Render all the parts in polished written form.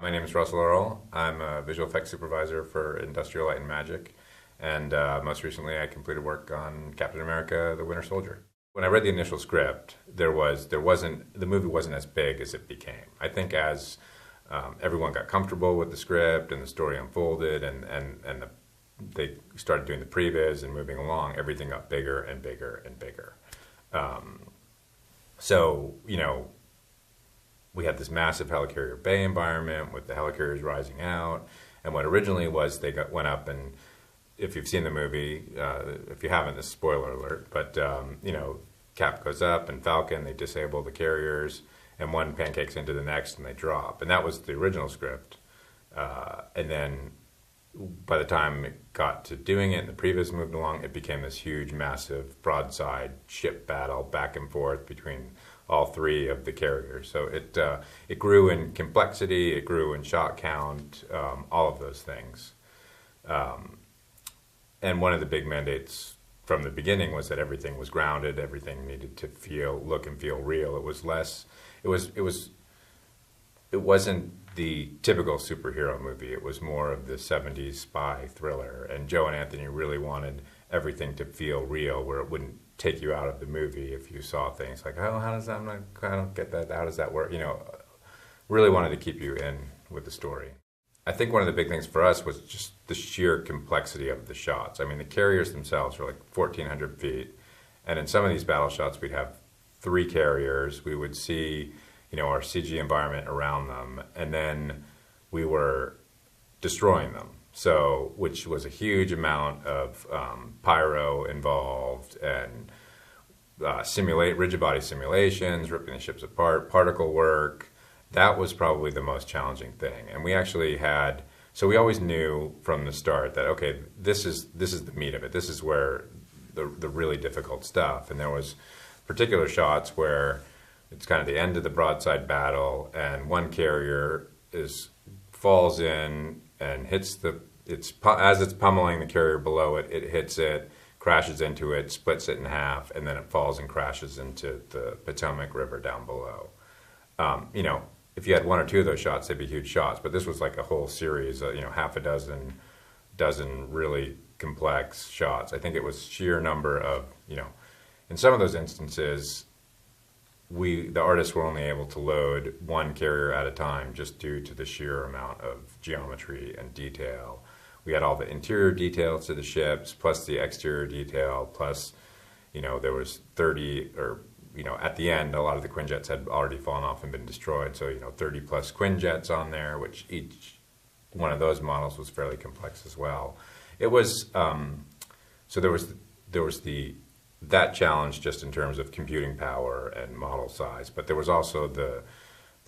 My name is Russell Earl. I'm a visual effects supervisor for Industrial Light and Magic, and most recently I completed work on Captain America: The Winter Soldier. When I read the initial script, the movie wasn't as big as it became. I think as everyone got comfortable with the script and the story unfolded, they started doing the previs and moving along, everything got bigger and bigger and bigger. So, we had this massive helicarrier bay environment with the helicarriers rising out, and what originally was went up, and if you've seen the movie, if you haven't, this is spoiler alert, but Cap goes up and Falcon, they disable the carriers, and one pancakes into the next and they drop, and that was the original script. And then by the time it got to doing it and the previs moved along, it became this huge, massive broadside ship battle back and forth between all three of the carriers. So it grew in complexity, it grew in shot count, all of those things. And one of the big mandates from the beginning was that everything was grounded, everything needed to look and feel real. It wasn't the typical superhero movie. It was more of the 70s spy thriller, and Joe and Anthony really wanted everything to feel real, where it wouldn't take you out of the movie if you saw things like, oh, how does that, I don't get that, how does that work? Really wanted to keep you in with the story. I think one of the big things for us was just the sheer complexity of the shots. I mean, the carriers themselves were like 1,400 feet, and in some of these battle shots, we'd have 3 carriers. We would see, our CG environment around them, and then we were destroying them. So, which was a huge amount of pyro involved, and rigid body simulations, ripping the ships apart, particle work. That was probably the most challenging thing. And we actually we always knew from the start that, okay, this is the meat of it. This is where the really difficult stuff. And there was particular shots where it's kind of the end of the broadside battle, and one carrier falls in and hits as it's pummeling the carrier below it, it hits it, crashes into it, splits it in half, and then it falls and crashes into the Potomac River down below. If you had 1 or 2 of those shots, they'd be huge shots, but this was like a whole series, half a dozen really complex shots. I think it was sheer number of, in some of those instances, the artists were only able to load 1 carrier at a time just due to the sheer amount of geometry and detail. We had all the interior details to the ships, plus the exterior detail, plus, there was 30 or, at the end, a lot of the Quinjets had already fallen off and been destroyed. So, 30 plus Quinjets on there, which each one of those models was fairly complex as well. It was, so there was that challenge just in terms of computing power and model size, but there was also the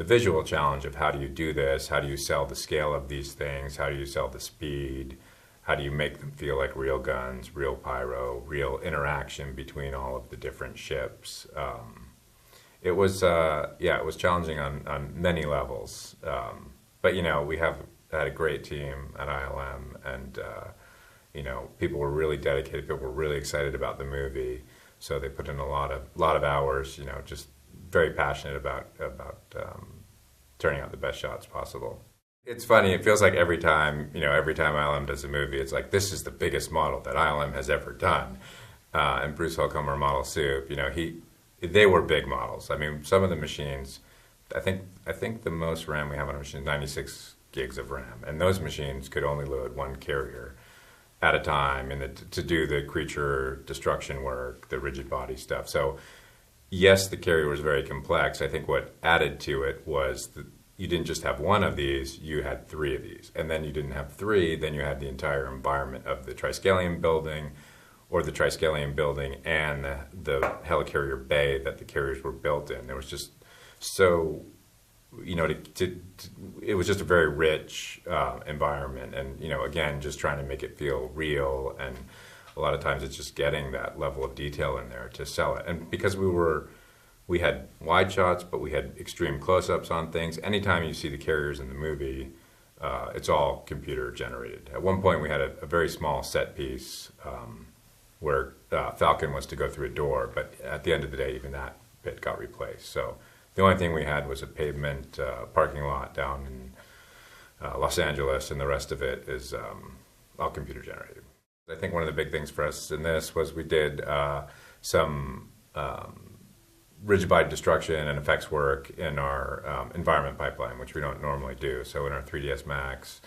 visual challenge of how do you do this, how do you sell the scale of these things, how do you sell the speed, how do you make them feel like real guns, real pyro, real interaction between all of the different ships. It was challenging on many levels, but we have had a great team at ILM, and people were really dedicated. People were really excited about the movie, so they put in a lot of hours. Just very passionate about turning out the best shots possible. It's funny. It feels like every time ILM does a movie, it's like, this is the biggest model that ILM has ever done. And Bruce Holcomer Model Soup, they were big models. I mean, some of the machines, I think the most RAM we have on a machine is 96 gigs of RAM, and those machines could only load 1 carrier at a time, and to do the creature destruction work, the rigid body stuff. So, yes, the carrier was very complex. I think what added to it was that you didn't just have 1 of these, you had 3 of these. And then you didn't have 3, then you had the entire environment of the Triskelion building, or the Triskelion building and the helicarrier bay that the carriers were built in. There was just so, it was just a very rich environment. And, again, just trying to make it feel real. And a lot of times it's just getting that level of detail in there to sell it. And because we had wide shots, but we had extreme close-ups on things. Anytime you see the carriers in the movie, it's all computer generated. At one point we had a very small set piece where Falcon was to go through a door, but at the end of the day, even that bit got replaced. So the only thing we had was a pavement parking lot down in Los Angeles, and the rest of it is all computer generated. I think one of the big things for us in this was we did some rigid body destruction and effects work in our environment pipeline, which we don't normally do. So in our 3ds Max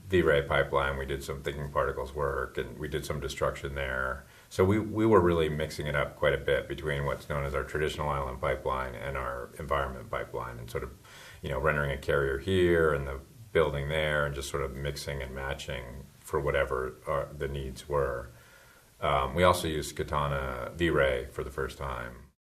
V-Ray pipeline, we did some thinking particles work, and we did some destruction there. So we were really mixing it up quite a bit between what's known as our traditional island pipeline and our environment pipeline, and sort of, rendering a carrier here and the building there, and just sort of mixing and matching for whatever the needs were. We also used Katana V-Ray for the first time.